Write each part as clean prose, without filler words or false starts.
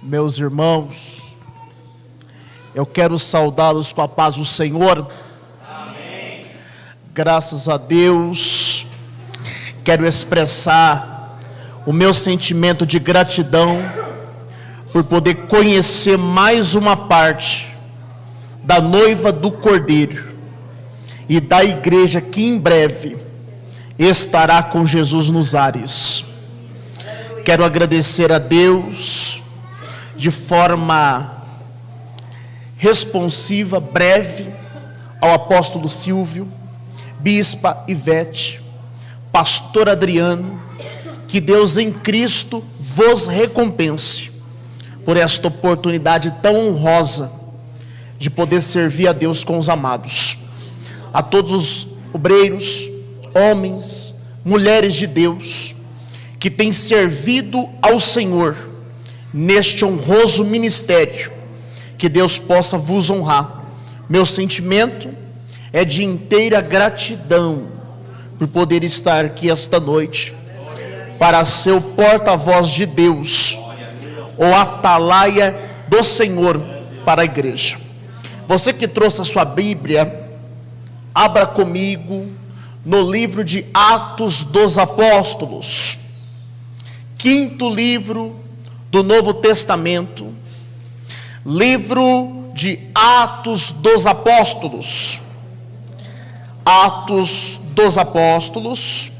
Meus irmãos, eu quero saudá-los com a paz do Senhor. Amém. Graças a Deus, quero expressar o meu sentimento de gratidão por poder conhecer mais uma parte da noiva do Cordeiro e da igreja que em breve estará com Jesus nos ares. Quero agradecer a Deus de forma responsiva, breve, ao apóstolo Silvio, bispa Ivete, pastor Adriano, que Deus em Cristo vos recompense por esta oportunidade tão honrosa de poder servir a Deus com os amados. A todos os obreiros, homens, mulheres de Deus, que têm servido ao Senhor neste honroso ministério, que Deus possa vos honrar. Meu sentimento é de inteira gratidão por poder estar aqui esta noite, para ser o porta-voz de Deus, o atalaia do Senhor para a igreja. Você que trouxe a sua Bíblia, abra comigo no livro de Atos dos Apóstolos, quinto livro do Novo Testamento, livro de Atos dos Apóstolos. Atos dos Apóstolos,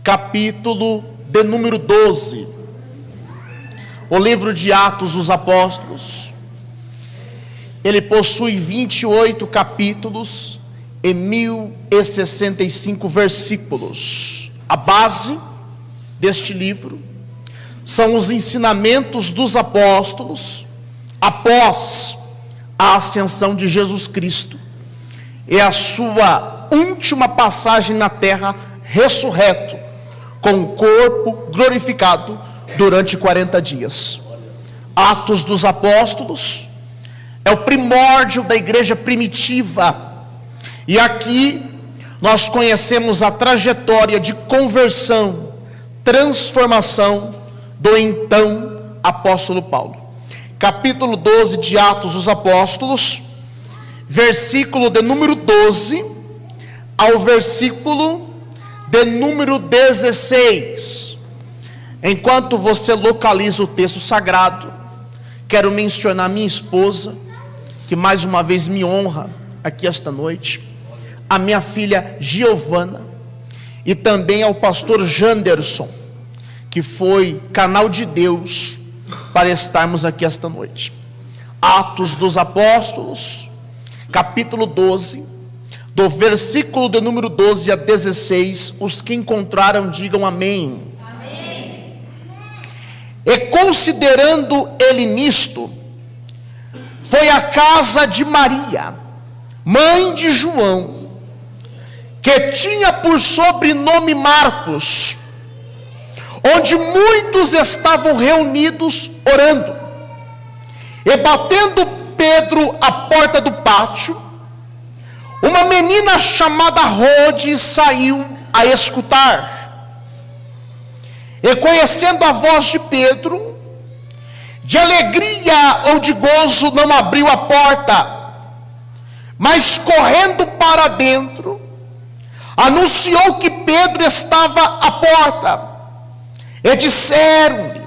capítulo de número 12. O livro de Atos dos Apóstolos, ele possui 28 capítulos e 1065 versículos. A base deste livro são os ensinamentos dos apóstolos após a ascensão de Jesus Cristo e a sua última passagem na terra, ressurreto, com o corpo glorificado durante 40 dias. Atos dos Apóstolos é o primórdio da igreja primitiva, e aqui nós conhecemos a trajetória de conversão, transformação do então apóstolo Paulo. Capítulo 12 de Atos dos Apóstolos, versículo de número 12 ao versículo de número 16. Enquanto você localiza o texto sagrado, quero mencionar minha esposa, que mais uma vez me honra aqui esta noite, a minha filha Giovana, e também ao pastor Janderson, que foi canal de Deus para estarmos aqui esta noite. Atos dos Apóstolos, capítulo 12, do versículo de número 12 a 16, os que encontraram digam amém. Amém. E considerando ele nisto, foi à casa de Maria, mãe de João, que tinha por sobrenome Marcos, onde muitos estavam reunidos orando. E batendo Pedro à porta do pátio, uma menina chamada Rode saiu a escutar. E conhecendo a voz de Pedro, de alegria ou de gozo não abriu a porta, mas correndo para dentro, anunciou que Pedro estava à porta. E disseram-lhe: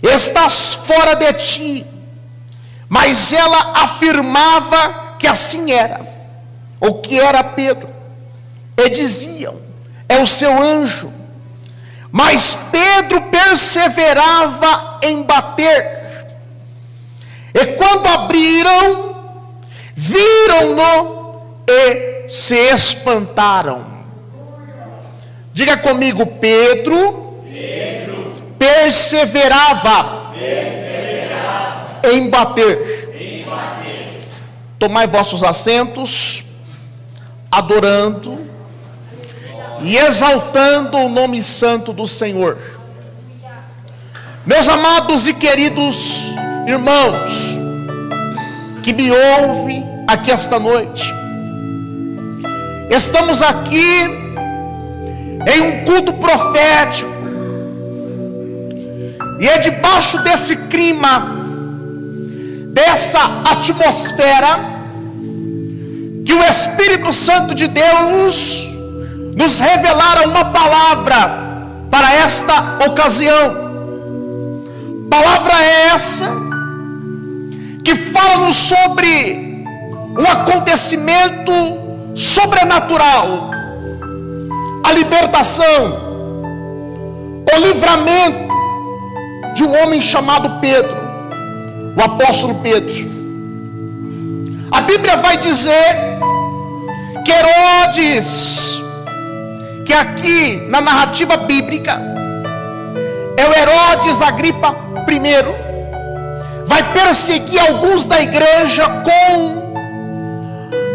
estás fora de ti. Mas ela afirmava que assim era, ou que era Pedro. E diziam: é o seu anjo. Mas Pedro perseverava em bater. E quando abriram, viram-no e se espantaram. Diga comigo: Pedro perseverava em bater. Tomai vossos assentos, adorando e exaltando o nome santo do Senhor. Meus amados e queridos irmãos, que me ouvem aqui esta noite, estamos aqui em um culto profético, E é debaixo desse clima, dessa atmosfera, que o Espírito Santo de Deus nos revelara uma palavra para esta ocasião. Palavra é essa que fala-nos sobre um acontecimento sobrenatural, a libertação, o livramento de um homem chamado Pedro, o apóstolo Pedro. A Bíblia vai dizer que Herodes, que aqui na narrativa bíblica é o Herodes Agripa I, vai perseguir alguns da igreja com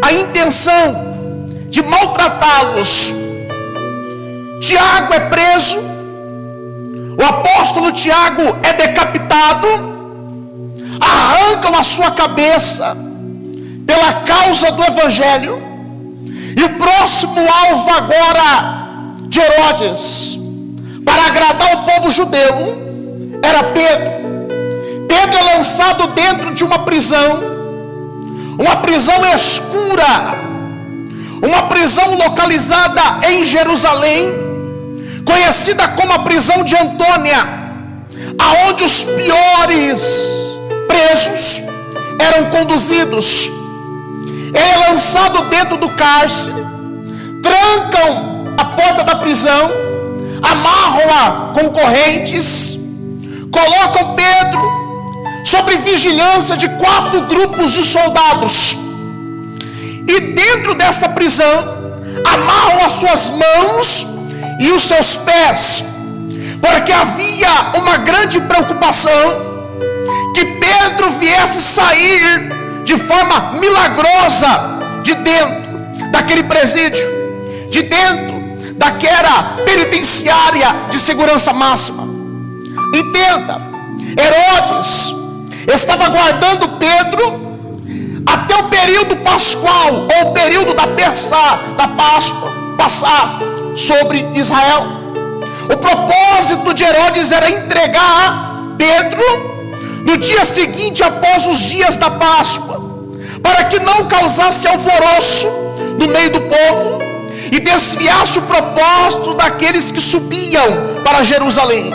a intenção de maltratá-los. Tiago é preso, o apóstolo Tiago é decapitado, arrancam a sua cabeça pela causa do evangelho, e o próximo alvo agora de Herodes, para agradar o povo judeu, era Pedro. Pedro é lançado dentro de uma prisão escura, uma prisão localizada em Jerusalém, conhecida como a prisão de Antônia, aonde os piores presos eram conduzidos. Ele é lançado dentro do cárcere, trancam a porta da prisão, amarram-a com correntes, colocam Pedro sobre vigilância de 4 grupos de soldados, e dentro dessa prisão amarram as suas mãos e os seus pés, porque havia uma grande preocupação que Pedro viesse sair de forma milagrosa de dentro daquele presídio, de dentro daquela penitenciária de segurança máxima. Entenda, Herodes estava aguardando Pedro até o período pascual, ou o período da Páscoa, passar sobre Israel. O propósito de Herodes era entregar Pedro no dia seguinte, após os dias da Páscoa, para que não causasse alvoroço no meio do povo e desviasse o propósito daqueles que subiam para Jerusalém.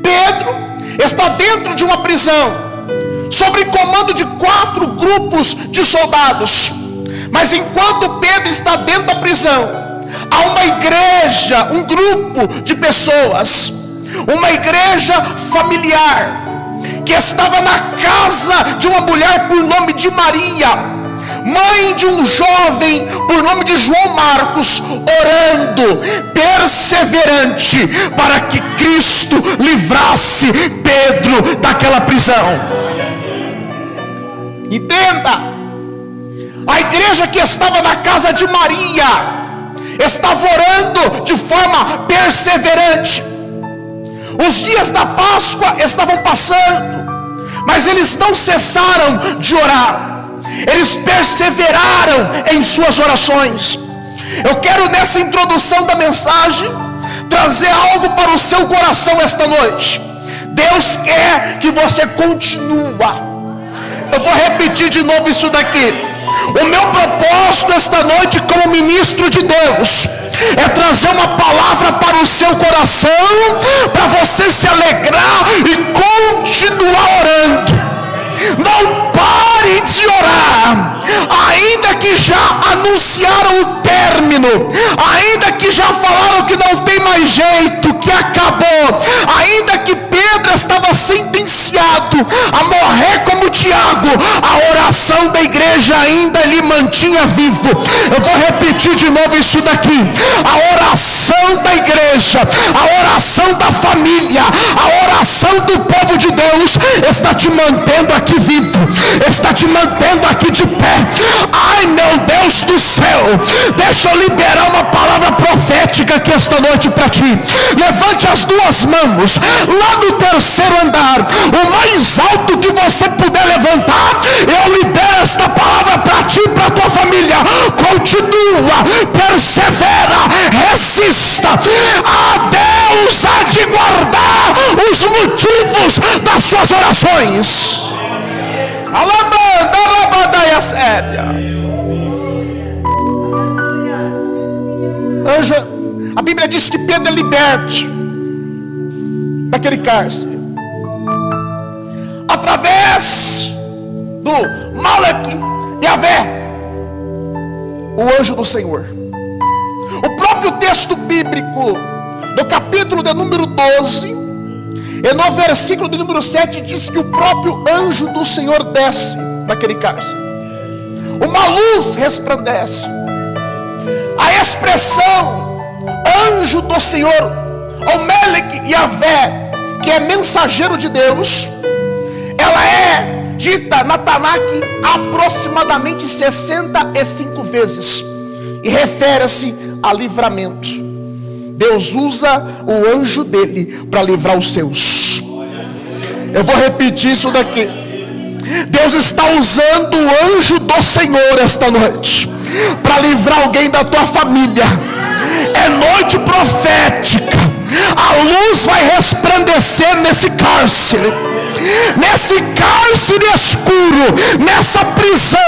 Pedro está dentro de uma prisão, sob comando de 4 grupos de soldados. Mas enquanto Pedro está dentro da prisão, há uma igreja, um grupo de pessoas, uma igreja familiar, que estava na casa de uma mulher por nome de Maria, mãe de um jovem por nome de João Marcos, orando perseverante para que Cristo livrasse Pedro daquela prisão. Entenda, a igreja que estava na casa de Maria estava orando de forma perseverante. Os dias da Páscoa estavam passando, mas eles não cessaram de orar, eles perseveraram em suas orações. Eu quero, nessa introdução da mensagem, trazer algo para o seu coração esta noite. Deus quer que você continue. Eu vou repetir de novo isso daqui. O meu propósito esta noite como ministro de Deus é trazer uma palavra para o seu coração, para você se alegrar e continuar orando. Não pare de orar, ainda que já anunciaram o término, ainda que já falaram que não tem mais jeito, que acabou, ainda que Pedro estava sentenciado a morrer como Tiago, a oração da igreja ainda lhe mantinha vivo. Eu vou repetir de novo isso daqui: a oração da igreja, a oração da família, a oração do povo de Deus está te mantendo aqui vivo, está te mantendo aqui de pé. Ai, meu Deus do céu, deixa eu liberar uma palavra profética aqui esta noite para ti. Levante as 2 mãos lá do 3º andar, o mais alto que você puder levantar. Eu libero esta palavra para ti e para tua família. Continua, persevera, resista. A Deus há de guardar os motivos suas orações. Anjo, a Bíblia diz que Pedro é liberto daquele cárcere através do Malek Yahvé, o anjo do Senhor. O próprio texto bíblico, no capítulo de número 12, e no versículo de número 7, diz que o próprio anjo do Senhor desce naquele cárcere. Uma luz resplandece. A expressão anjo do Senhor, ou Melek Yahvé, que é mensageiro de Deus, ela é dita na Tanakh aproximadamente 65 vezes, e refere-se a livramento. Deus usa o anjo dele para livrar os seus. Eu vou repetir isso daqui. Deus está usando o anjo do Senhor esta noite para livrar alguém da tua família. É noite profética. A luz vai resplandecer nesse cárcere, nesse cárcere escuro, nessa prisão,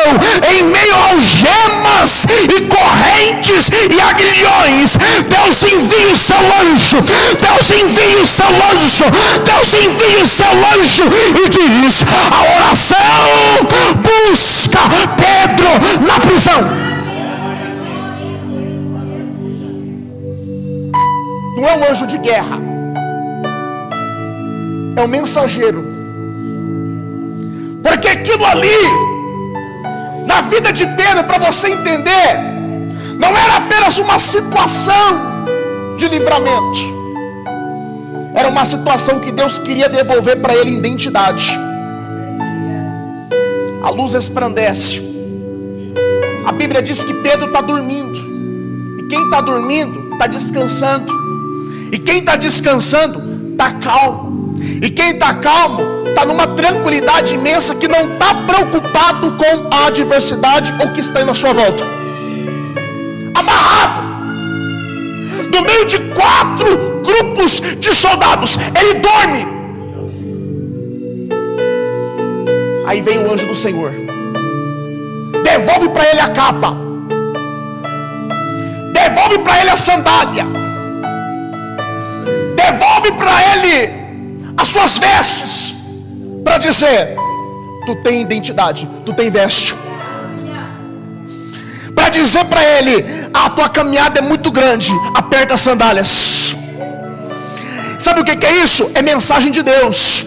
em meio a algemas e correntes e aguilhões. Deus envia o seu anjo, Deus envia o seu anjo, Deus envia o seu anjo e diz: a oração busca Pedro na prisão. Não é um anjo de guerra, é um mensageiro. Porque aquilo ali, na vida de Pedro, para você entender, não era apenas uma situação de livramento, era uma situação que Deus queria devolver para ele identidade. A luz resplandece. A Bíblia diz que Pedro está dormindo, e quem está dormindo está descansando, e quem está descansando está calmo, e quem está calmo está numa tranquilidade imensa, que não está preocupado com a adversidade ou que está aí na sua volta. Amarrado no meio de 4 grupos de soldados, ele dorme. Aí vem o anjo do Senhor, devolve para ele a capa, devolve para ele a sandália, devolve para ele as suas vestes, para dizer: tu tem identidade, tu tem veste. Para dizer para ele: a tua caminhada é muito grande, aperta as sandálias. Sabe o que é isso? É mensagem de Deus.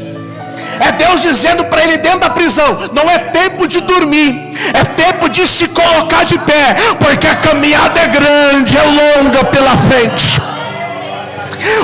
É Deus dizendo para ele dentro da prisão: não é tempo de dormir, é tempo de se colocar de pé, porque a caminhada é grande, é longa pela frente.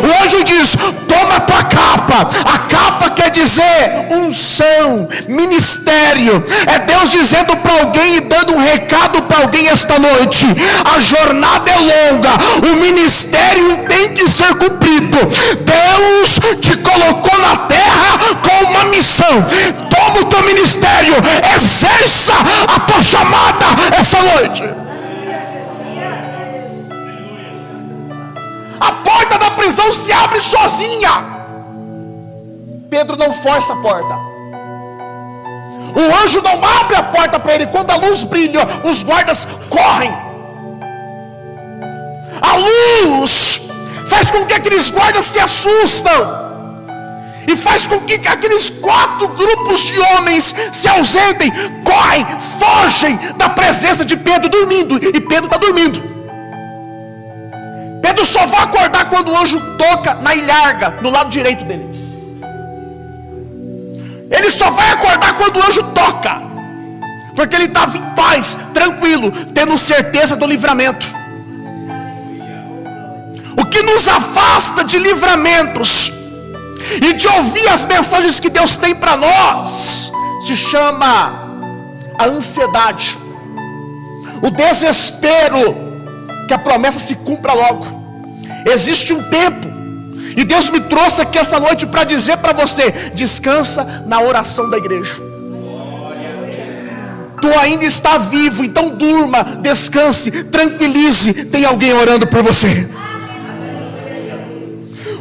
O anjo diz: toma a tua capa. A capa quer dizer unção, ministério. É Deus dizendo para alguém e dando um recado para alguém esta noite: a jornada é longa, o ministério tem que ser cumprido. Deus te colocou na terra com uma missão. Toma o teu ministério, exerça a tua chamada essa noite. A porta da prisão se abre sozinha. Pedro não força a porta. O anjo não abre a porta para ele. Quando a luz brilha, os guardas correm. A luz faz com que aqueles guardas se assustam, e faz com que aqueles 4 grupos de homens se ausentem, correm, fogem da presença de Pedro dormindo. E Pedro está dormindo. Pedro só vai acordar quando o anjo toca na ilharga, no lado direito dele. Ele só vai acordar quando o anjo toca, porque ele estava em paz, tranquilo, tendo certeza do livramento. O que nos afasta de livramentos e de ouvir as mensagens que Deus tem para nós se chama a ansiedade, o desespero que a promessa se cumpra logo. Existe um tempo, e Deus me trouxe aqui esta noite para dizer para você: descansa na oração da igreja. Tu ainda está vivo, então durma, descanse, tranquilize, tem alguém orando por você.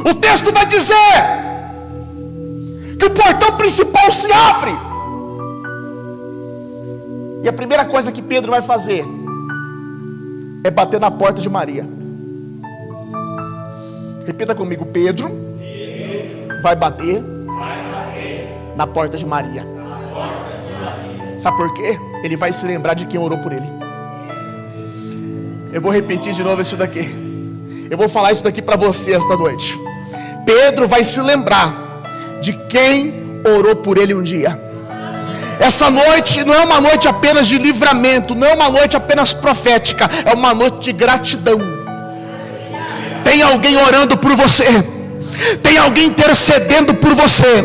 O texto vai dizer que o portão principal se abre. E a primeira coisa que Pedro vai fazer é bater na porta de Maria. Repita comigo: Pedro vai bater na porta de Maria. Sabe por quê? Ele vai se lembrar de quem orou por ele. Eu vou repetir de novo isso daqui. Eu vou falar isso daqui para você esta noite. Pedro vai se lembrar de quem orou por ele um dia. Essa noite não é uma noite apenas de livramento, não é uma noite apenas profética, é uma noite de gratidão. Tem alguém orando por você, tem alguém intercedendo por você.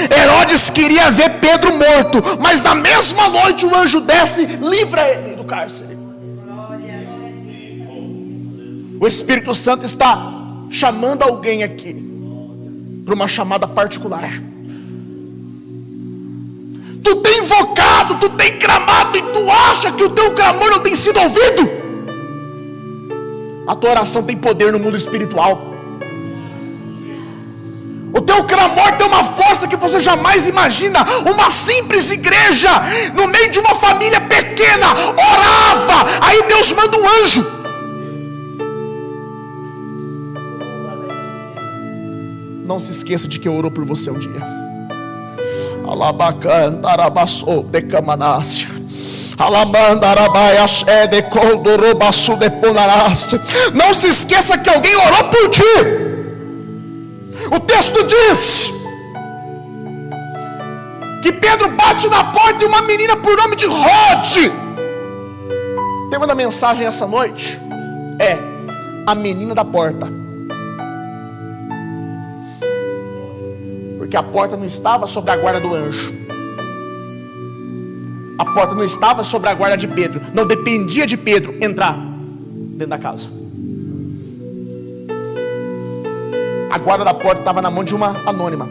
Herodes queria ver Pedro morto, mas na mesma noite o anjo desce, livra ele do cárcere. O Espírito Santo está chamando alguém aqui para uma chamada particular. Tu tem invocado, tu tem clamado, e tu acha que o teu clamor não tem sido ouvido? A tua oração tem poder no mundo espiritual. O teu clamor tem uma força que você jamais imagina. Uma simples igreja, no meio de uma família pequena, orava, aí Deus manda um anjo. Não se esqueça de que orou por você um dia. Alabacantarabaçou de camanácia. Não se esqueça que alguém orou por ti. O texto diz que Pedro bate na porta e uma menina por nome de Rode. O tema da mensagem essa noite é a menina da porta. Porque a porta não estava sob a guarda do anjo. A porta não estava sob a guarda de Pedro. Não dependia de Pedro entrar dentro da casa. A guarda da porta estava na mão de uma anônima,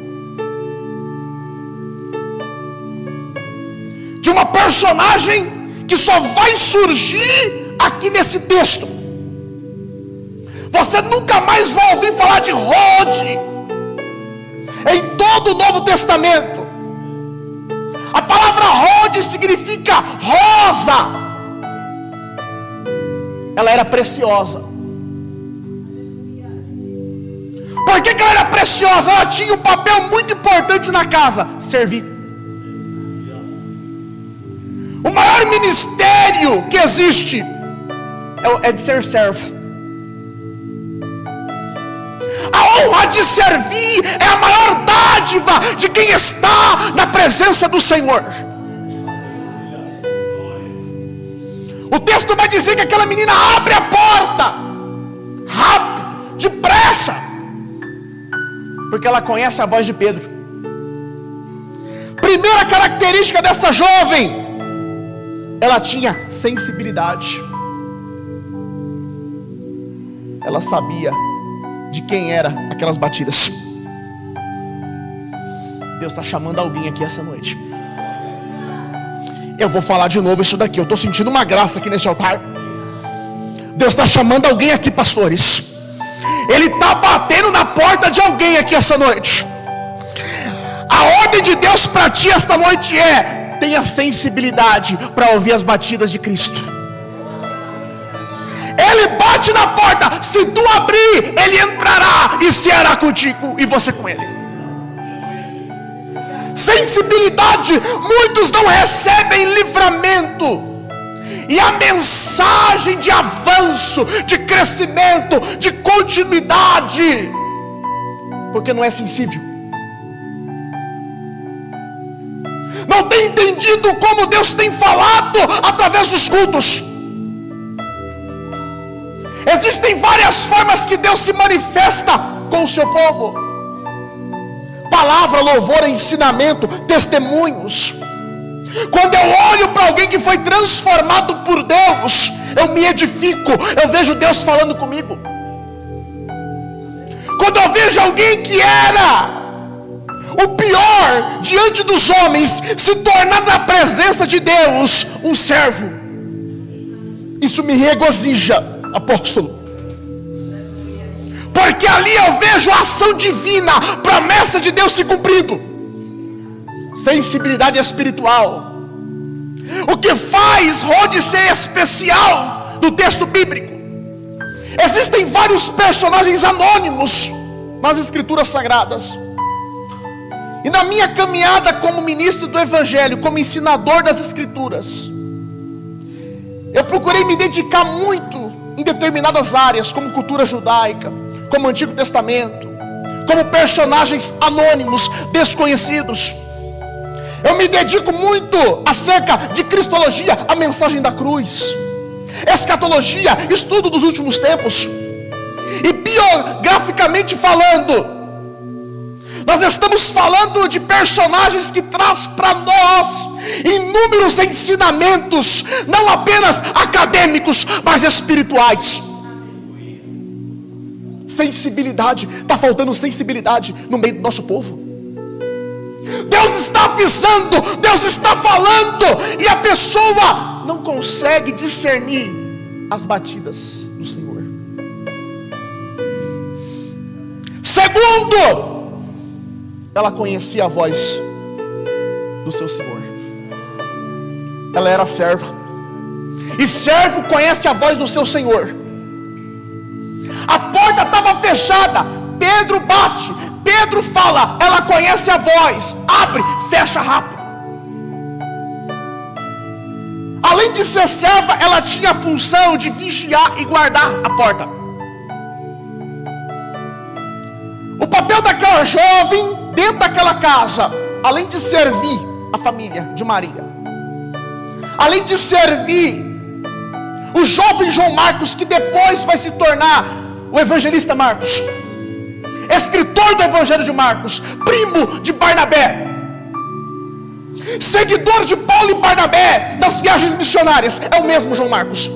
de uma personagem que só vai surgir aqui nesse texto. Você nunca mais vai ouvir falar de Rode em todo o Novo Testamento. A palavra Rode significa rosa. Ela era preciosa. Por que ela era preciosa? Ela tinha um papel muito importante na casa: servir. O maior ministério que existe é de ser servo. A honra de servir é a maior dádiva de quem está na presença do Senhor. O texto vai dizer que aquela menina abre a porta rápido, depressa, porque ela conhece a voz de Pedro. Primeira característica dessa jovem: ela tinha sensibilidade. Ela sabia de quem era aquelas batidas. Deus está chamando alguém aqui essa noite. Eu vou falar de novo isso daqui. Eu estou sentindo uma graça aqui nesse altar. Deus está chamando alguém aqui, pastores. Ele está batendo na porta de alguém aqui essa noite. A ordem de Deus para ti esta noite é: tenha sensibilidade para ouvir as batidas de Cristo. Ele bate na porta. Se tu abrir, ele entrará e ceará contigo, e você com ele. Sensibilidade. Muitos não recebem livramento e a mensagem de avanço, de crescimento, de continuidade, porque não é sensível. Não tem entendido como Deus tem falado através dos cultos. Existem várias formas que Deus se manifesta com o seu povo: palavra, louvor, ensinamento, testemunhos. Quando eu olho para alguém que foi transformado por Deus, eu me edifico, eu vejo Deus falando comigo. Quando eu vejo alguém que era o pior diante dos homens se tornar na presença de Deus um servo, isso me regozija, apóstolo, porque ali eu vejo a ação divina, promessa de Deus se cumprindo. sensibilidade espiritual. O que faz Rode ser especial do texto bíblico? Existem vários personagens anônimos nas escrituras sagradas. E na minha caminhada como ministro do evangelho, como ensinador das escrituras, eu procurei me dedicar muito em determinadas áreas, como cultura judaica, como Antigo Testamento, como personagens anônimos, desconhecidos. Eu me dedico muito acerca de cristologia, a mensagem da cruz, escatologia, estudo dos últimos tempos. E biograficamente falando, nós estamos falando de personagens que traz para nós inúmeros ensinamentos, não apenas acadêmicos, mas espirituais. Sensibilidade, está faltando sensibilidade no meio do nosso povo. Deus está avisando, Deus está falando, e a pessoa não consegue discernir as batidas do Senhor. Segundo, ela conhecia a voz do seu Senhor. Ela era serva, e servo conhece a voz do seu Senhor. A porta estava fechada, Pedro bate, Pedro fala, ela conhece a voz, abre, fecha rápido. Além de ser serva, ela tinha a função de vigiar e guardar a porta. O papel daquela jovem dentro daquela casa, além de servir a família de Maria, além de servir o jovem João Marcos, que depois vai se tornar o evangelista Marcos, escritor do evangelho de Marcos, primo de Barnabé, seguidor de Paulo e Barnabé nas viagens missionárias, é o mesmo João Marcos.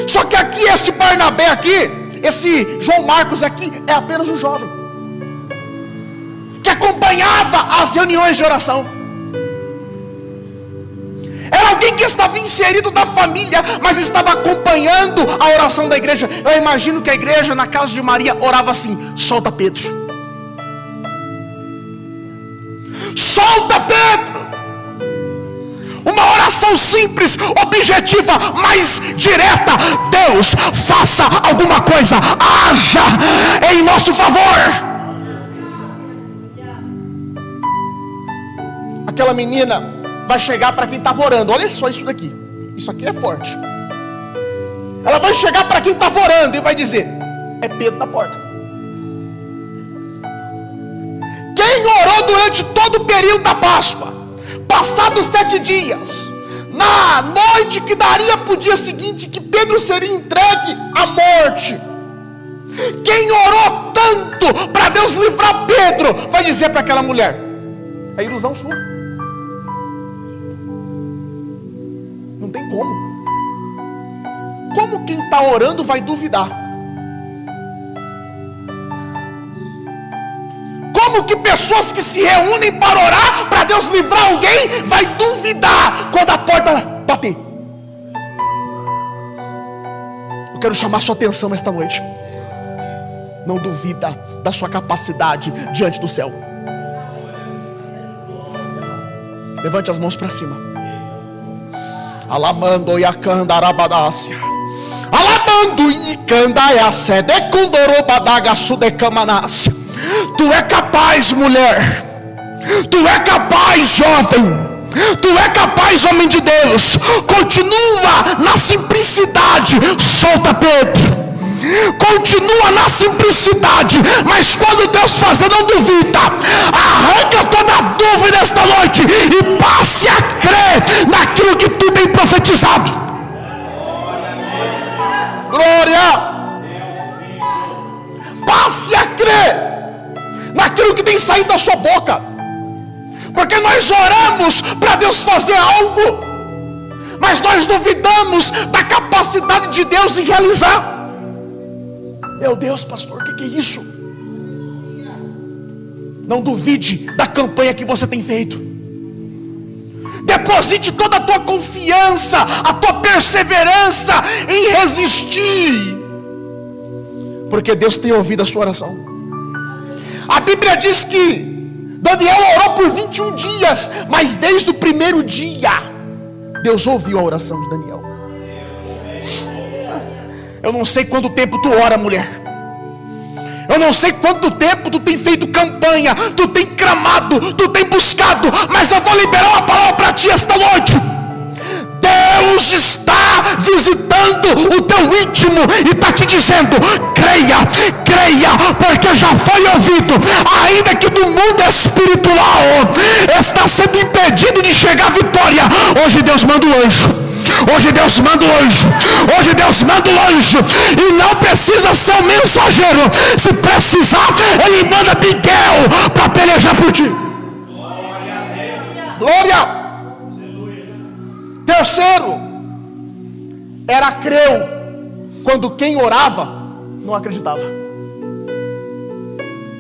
Só que aqui esse Barnabé aqui, esse João Marcos aqui, é apenas um jovem que acompanhava as reuniões de oração. Era alguém que estava inserido na família, mas estava acompanhando a oração da igreja. Eu imagino que a igreja na casa de Maria orava assim: solta Pedro, solta Pedro. Uma oração simples, objetiva, mas direta: Deus, faça alguma coisa, haja em nosso favor. Aquela menina vai chegar para quem estava orando. Olha só isso daqui. Isso aqui é forte. Ela vai chegar para quem estava orando e vai dizer: é Pedro na porta. Quem orou durante todo o período da Páscoa, passados 7 dias, na noite que daria para o dia seguinte, que Pedro seria entregue à morte, quem orou tanto para Deus livrar Pedro, vai dizer para aquela mulher: é ilusão sua. Não tem como. Como quem está orando vai duvidar? Como que pessoas que se reúnem para orar, para Deus livrar alguém, vai duvidar quando a porta bater? Eu quero chamar sua atenção esta noite. Não duvida da sua capacidade diante do céu. Levante as mãos para cima. Alamando e acandarabadacia, alamando e candaia de kundorobadaga sudecamanácia. Tu é capaz, mulher. Tu é capaz, jovem. Tu é capaz, homem de Deus. Continua na simplicidade. Solta Pedro. Continua na simplicidade, mas quando Deus fazer, não duvida. Arranca toda a dúvida esta noite e passe a crer naquilo que tu tem profetizado. Glória! Passe a crer naquilo que tem saído da sua boca, porque nós oramos para Deus fazer algo, mas nós duvidamos da capacidade de Deus em realizar. Meu Deus, pastor, o que é isso? Não duvide da campanha que você tem feito. Deposite toda a tua confiança, a tua perseverança em resistir, porque Deus tem ouvido a sua oração. A Bíblia diz que Daniel orou por 21 dias, mas desde o primeiro dia, Deus ouviu a oração de Daniel. Eu não sei quanto tempo tu ora, mulher. Eu não sei quanto tempo tu tem feito campanha, tu tem clamado, tu tem buscado, mas eu vou liberar uma palavra para ti esta noite. Deus está visitando o teu íntimo e está te dizendo: creia, creia, porque já foi ouvido. Ainda que no mundo espiritual está sendo impedido de chegar à vitória, hoje Deus manda o anjo. Hoje Deus manda o anjo. Hoje Deus manda o anjo. E não precisa ser um mensageiro. Se precisar, ele manda Miguel para pelejar por ti. Glória a Deus. Glória. Terceiro, era creu quando quem orava não acreditava.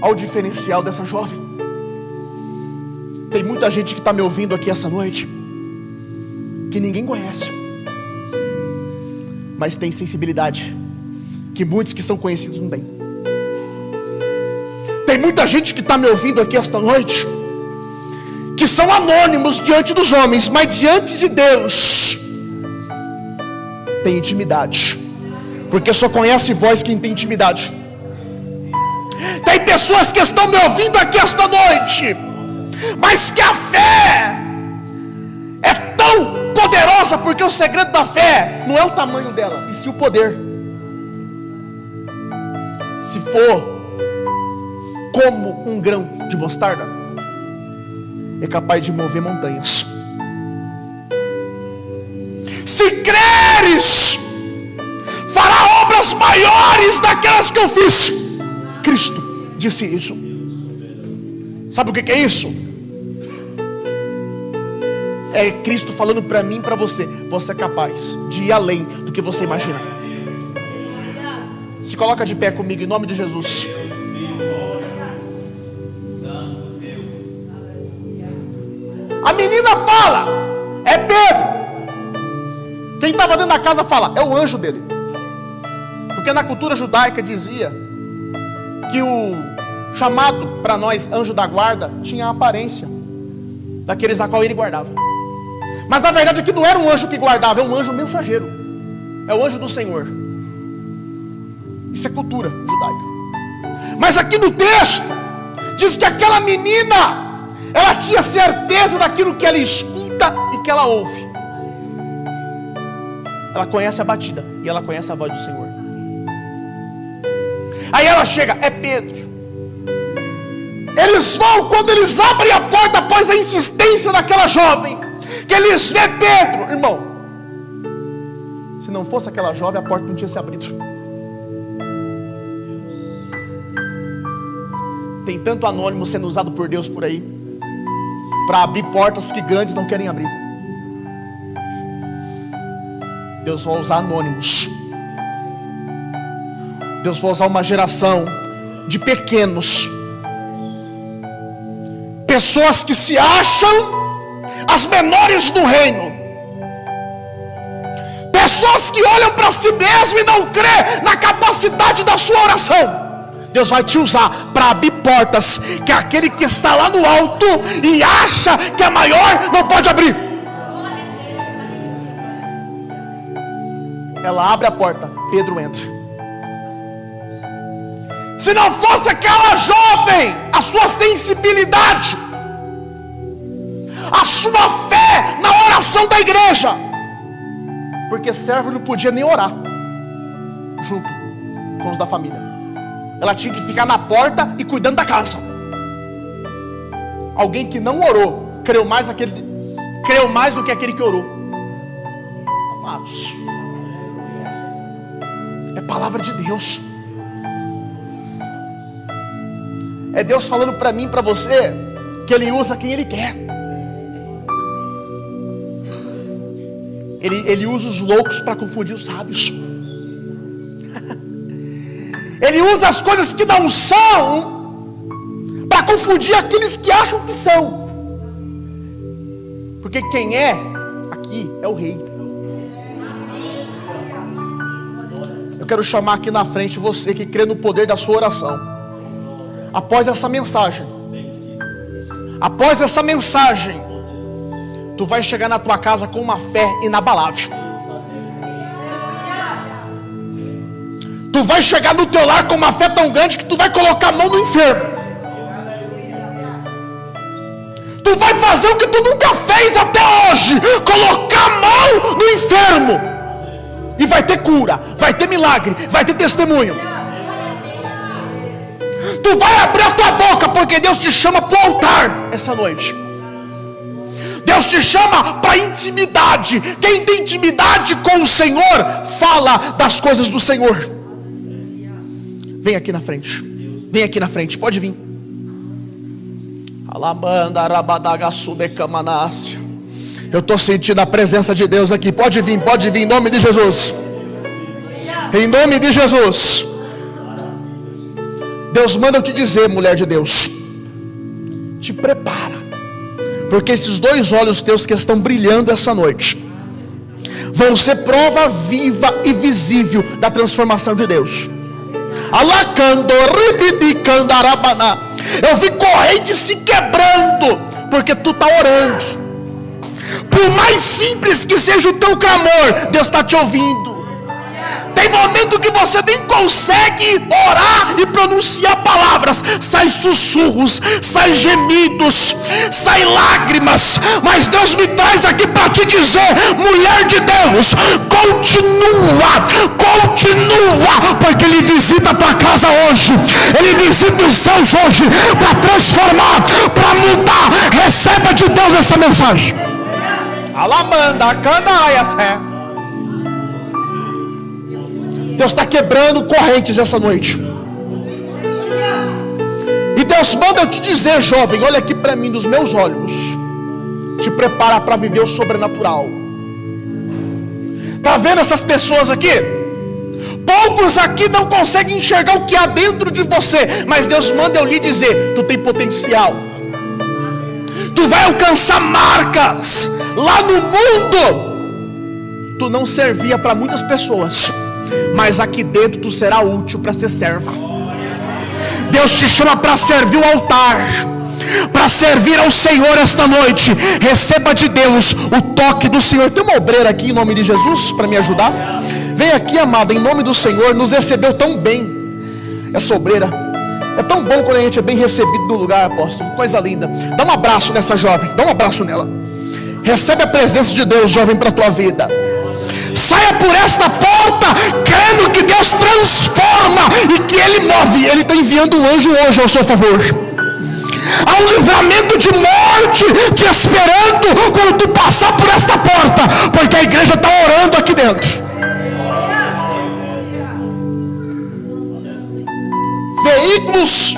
Olha o diferencial dessa jovem. Tem muita gente que está me ouvindo aqui essa noite que ninguém conhece, mas tem sensibilidade que muitos que são conhecidos não têm. Tem muita gente que está me ouvindo aqui esta noite que são anônimos diante dos homens, mas diante de Deus tem intimidade, porque só conhece voz quem tem intimidade. Tem pessoas que estão me ouvindo aqui esta noite, mas que a fé é tão poderosa, porque o segredo da fé não é o tamanho dela, e sim o poder. Se for como um grão de mostarda, é capaz de mover montanhas. Se creres, fará obras maiores daquelas que eu fiz. Cristo disse isso. Sabe o que é isso? É Cristo falando para mim e para você: você é capaz de ir além do que você imagina. Se coloca de pé comigo em nome de Jesus. A menina fala: é Pedro. Quem estava dentro da casa fala: é o anjo dele. Porque na cultura judaica dizia que o chamado para nós anjo da guarda tinha a aparência daqueles a qual ele guardava. Mas na verdade aqui não era um anjo que guardava, é um anjo mensageiro. É o anjo do Senhor. Isso é cultura judaica. Mas aqui no texto diz que aquela menina, ela tinha certeza daquilo que ela escuta e que ela ouve. Ela conhece a batida e ela conhece a voz do Senhor. Aí ela chega: é Pedro. Eles vão, quando eles abrem a porta após a insistência daquela jovem, que eles vê Pedro. Irmão, se não fosse aquela jovem, a porta não tinha se abrido. Tem tanto anônimo sendo usado por Deus por aí para abrir portas que grandes não querem abrir. Deus vai usar anônimos. Deus vai usar uma geração de pequenos, pessoas que se acham as menores do reino, pessoas que olham para si mesmo e não crê na capacidade da sua oração. Deus vai te usar para abrir portas que aquele que está lá no alto e acha que é maior não pode abrir. Ela abre a porta, Pedro entra. Se não fosse aquela jovem, a sua sensibilidade, a sua fé na oração da igreja, porque servo não podia nem orar junto com os da família. Ela tinha que ficar na porta e cuidando da casa. Alguém que não orou creu mais do que aquele que orou. Amados, é palavra de Deus. É Deus falando para mim e para você que Ele usa quem Ele quer. Ele usa os loucos para confundir os sábios. Ele usa as coisas que não são para confundir aqueles que acham que são. Porque quem é aqui é o rei. Eu quero chamar aqui na frente você que crê no poder da sua oração. Após essa mensagem, Após essa mensagem, tu vai chegar na tua casa com uma fé inabalável. Tu vai chegar no teu lar com uma fé tão grande que tu vai colocar a mão no enfermo. Tu vai fazer o que tu nunca fez até hoje, colocar a mão no enfermo. E vai ter cura, vai ter milagre, vai ter testemunho. Tu vai abrir a tua boca, porque Deus te chama para o altar essa noite. Deus te chama para intimidade. Quem tem intimidade com o Senhor, fala das coisas do Senhor. Vem aqui na frente. Vem aqui na frente, pode vir. Eu estou sentindo a presença de Deus aqui. Pode vir, em nome de Jesus. Em nome de Jesus. Deus manda eu te dizer, mulher de Deus, te prepara, porque esses 2 olhos teus que estão brilhando essa noite vão ser prova viva e visível da transformação de Deus. Eu vi corrente se quebrando, porque tu está orando. Por mais simples que seja o teu clamor, Deus está te ouvindo. Tem momento que você nem consegue orar e pronunciar palavras. Sai sussurros, sai gemidos, sai lágrimas. Mas Deus me traz aqui para te dizer, mulher de Deus, continua, porque Ele visita a tua casa hoje. Ele visita os céus hoje para transformar, para mudar. Receba de Deus essa mensagem. Alamanda, candaias, Deus está quebrando correntes essa noite. E Deus manda eu te dizer, jovem, olha aqui para mim nos meus olhos. Te prepara para viver o sobrenatural. Está vendo essas pessoas aqui? Poucos aqui não conseguem enxergar o que há dentro de você. Mas Deus manda eu lhe dizer, tu tem potencial. Tu vai alcançar marcas. Lá no mundo tu não servia para muitas pessoas, mas aqui dentro tu será útil para ser serva. Deus te chama para servir o altar, para servir ao Senhor esta noite. Receba de Deus o toque do Senhor. Tem uma obreira aqui em nome de Jesus para me ajudar? Vem aqui, amada, em nome do Senhor. Nos recebeu tão bem essa obreira. É tão bom quando a gente é bem recebido no lugar, apóstolo. Coisa linda. Dá um abraço nessa jovem, dá um abraço nela. Recebe a presença de Deus, jovem, para a tua vida. Saia por esta porta crendo que Deus transforma e que Ele move. Ele está enviando um anjo hoje ao seu favor. Há um livramento de morte te esperando quando tu passar por esta porta, porque a igreja está orando aqui dentro. Veículos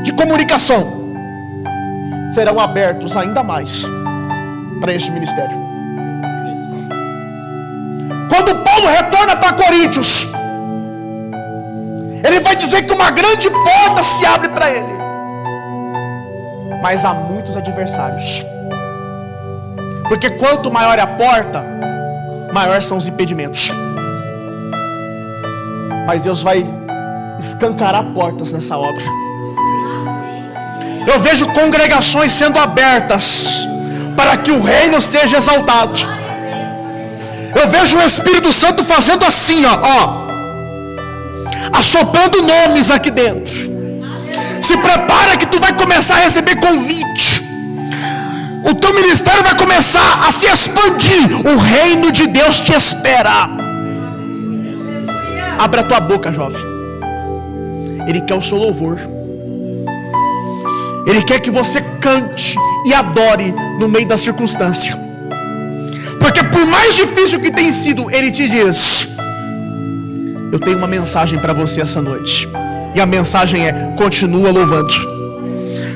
de comunicação serão abertos ainda mais para este ministério. Quando Paulo retorna para Coríntios, ele vai dizer que uma grande porta se abre para ele, mas há muitos adversários, porque quanto maior é a porta, maior são os impedimentos. Mas Deus vai escancarar portas nessa obra. Eu vejo congregações sendo abertas para que o reino seja exaltado. Eu vejo o Espírito Santo fazendo assim, assoprando nomes aqui dentro. Se prepara que tu vai começar a receber convite. O teu ministério vai começar a se expandir. O reino de Deus te espera. Abra a tua boca, jovem. Ele quer o seu louvor. Ele quer que você cante e adore no meio da circunstância. Porque por mais difícil que tem sido, Ele te diz: eu tenho uma mensagem para você essa noite. E a mensagem é: continua louvando.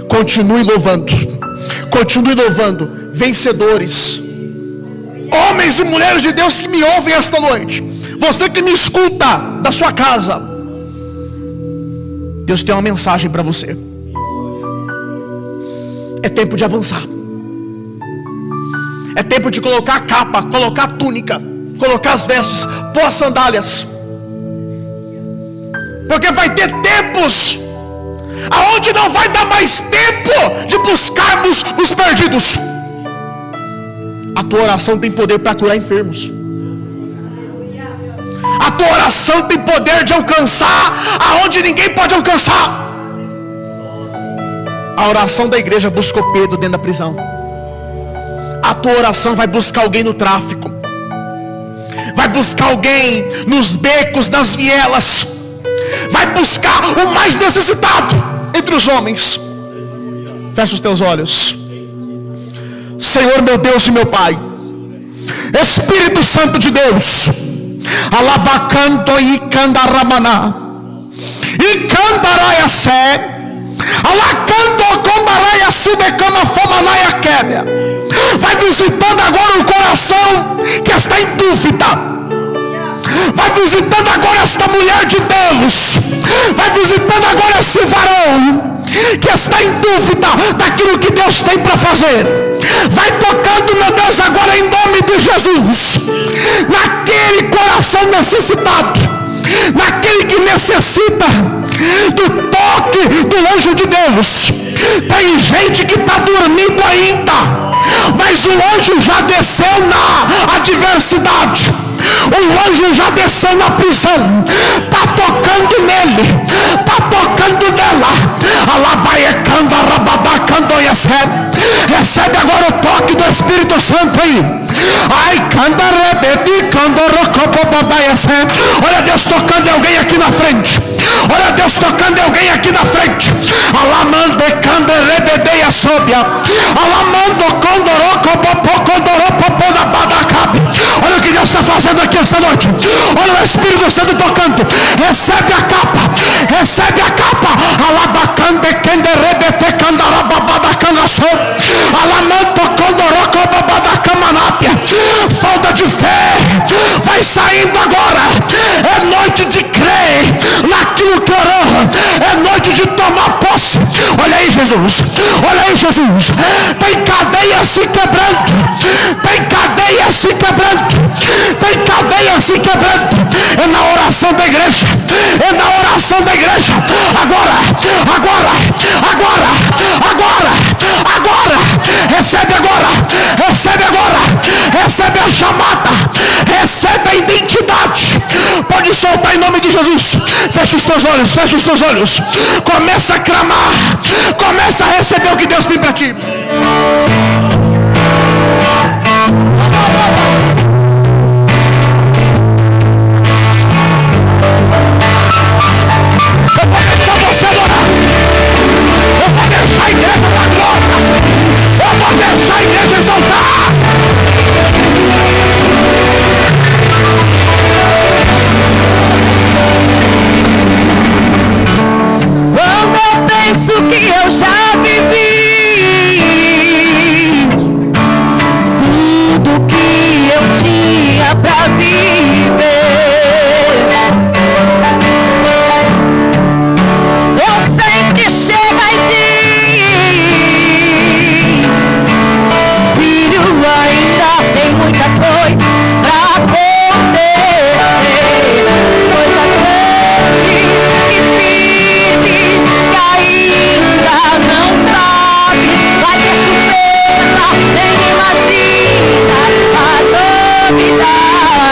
Continue louvando. Continue louvando. Vencedores, homens e mulheres de Deus que me ouvem esta noite, você que me escuta da sua casa, Deus tem uma mensagem para você. É tempo de avançar. É tempo de colocar a capa, colocar a túnica, colocar as vestes, pôr as sandálias. Porque vai ter tempos aonde não vai dar mais tempo de buscarmos os perdidos. A tua oração tem poder para curar enfermos. A tua oração tem poder de alcançar aonde ninguém pode alcançar. A oração da igreja buscou Pedro dentro da prisão. A tua oração vai buscar alguém no tráfico, vai buscar alguém nos becos, nas vielas, vai buscar o mais necessitado entre os homens. Fecha os teus olhos. Senhor meu Deus e meu Pai, Espírito Santo de Deus, alabacanto e candaramana e candaraia sé, alacando condaraia subecama fomanaia quebra. Vai visitando agora o coração que está em dúvida. Vai visitando agora esta mulher de Deus. Vai visitando agora esse varão que está em dúvida daquilo que Deus tem para fazer. Vai tocando, meu Deus, agora em nome de Jesus, naquele coração necessitado, naquele que necessita do toque do anjo de Deus. Tem gente que está dormindo ainda, mas o anjo já desceu na adversidade, o anjo já desceu na prisão, está tocando nele, está tocando nela. Recebe agora o toque do Espírito Santo aí. Olha Deus tocando em alguém aqui na frente. Olha Deus tocando em alguém aqui na frente. Olha o que Deus está fazendo aqui esta noite. Olha o Espírito Santo tocando. Recebe a capa, recebe a capa. Falta de fé vai saindo agora. É noite de crer naquilo que orou. É noite de tomar posse. Olha aí Jesus, olha aí Jesus. Tem cadeia se quebrando, tem cadeia se quebrando, tem cadeia se quebrando. É na oração da igreja, é na oração da igreja. Agora, agora, agora, agora, agora. Recebe agora, recebe agora, recebe a chamada, recebe a identidade. Pode soltar em nome de Jesus. Fecha os teus olhos, fecha os teus olhos. Começa a clamar, começa a receber o que Deus tem para ti. Eu vou deixar você adorar. Eu vou deixar a igreja da glória. Eu vou deixar a igreja exaltar. Quando eu penso que eu já vivi tudo que eu tinha pra viver, eu sei que chega e diz: filho, ainda tem muita coisa pra poder, coisa grande e firme que ainda não sabe, vai ter surpresa, nem imagina a novidade.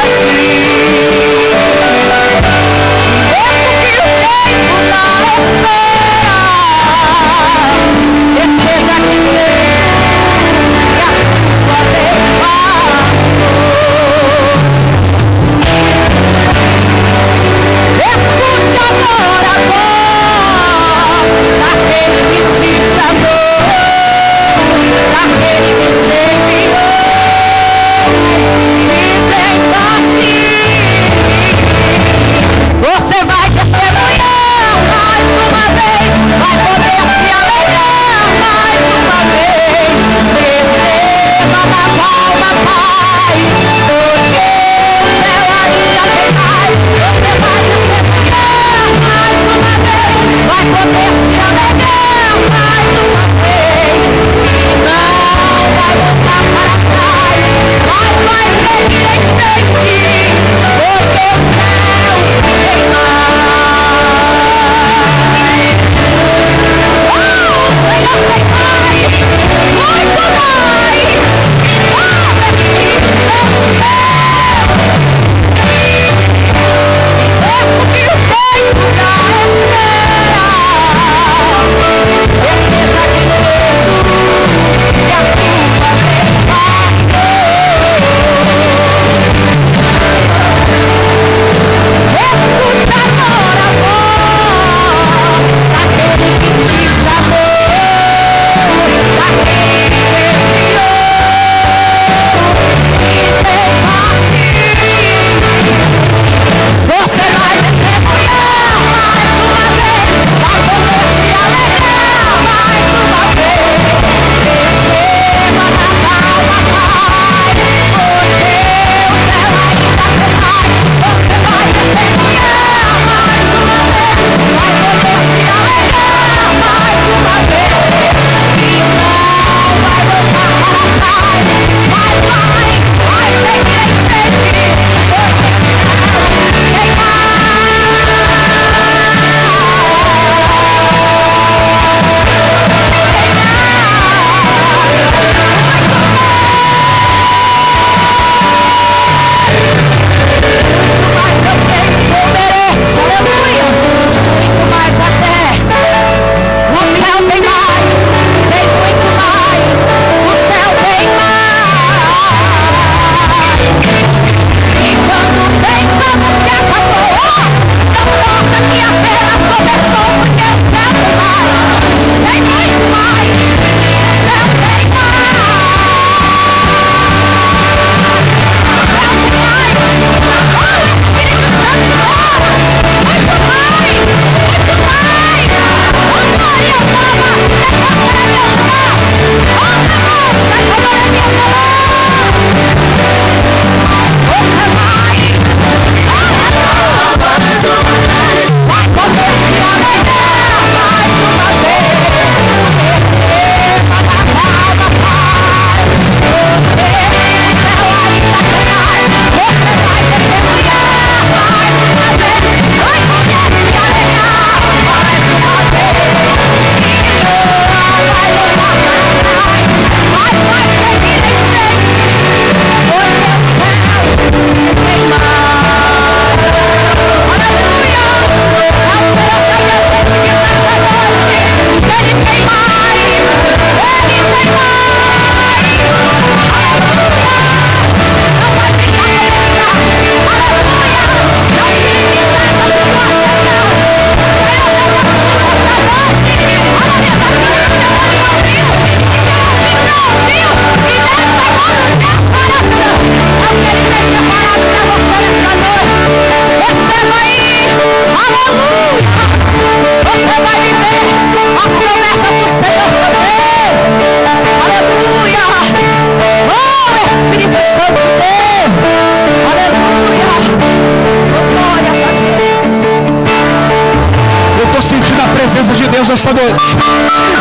Deus essa noite.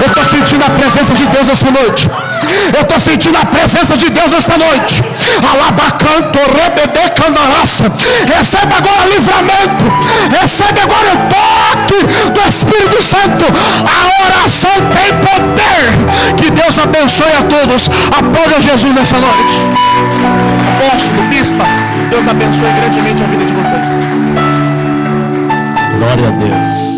Eu estou sentindo a presença de Deus essa noite. Eu estou sentindo a presença de Deus esta noite. Alabacanto, rebebe, candaraça. Recebe agora livramento. Recebe agora o toque do Espírito Santo. A oração tem poder. Que Deus abençoe a todos. Aplaude a Jesus nessa noite. Apóstolo, bispa, Deus abençoe grandemente a vida de vocês. Glória a Deus.